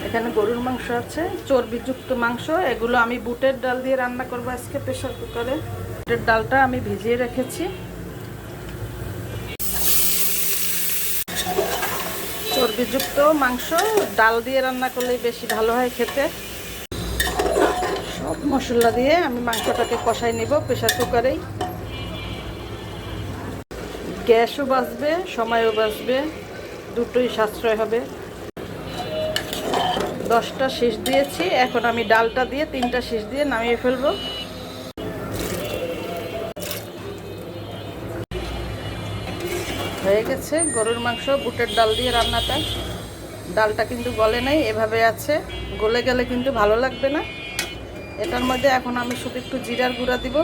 এখানে গরুর মাংস আছে, চর্বিযুক্ত মাংস। এগুলো আমি বুটের ডাল দিয়ে রান্না করবো আজকে প্রেসার কুকারে। বুটের ডালটা আমি ভিজিয়ে রেখেছি। চর্বিযুক্ত মাংস ডাল দিয়ে রান্না করলেই বেশি ভালো হয় খেতে। সব মশলা দিয়ে আমি মাংসটাকে কষাই নিব প্রেসার কুকারেই। গ্যাসও বাঁচবে, সময়ও বাঁচবে, দুটোই সাশ্রয় হবে। 10টা শীষ দিয়েছি, এখন আমি ডালটা দিয়ে 3টা শীষ দিয়ে নামিয়ে ফেলবো। হয়ে গেছে গরুর মাংস বুটের ডাল দিয়ে রান্নাটা। ডালটা কিন্তু গলে নাই, এভাবে আছে। গলে গেলে কিন্তু ভালো লাগবে না। এটার মধ্যে এখন আমি শুধু একটু জিরার গুঁড়া দিব।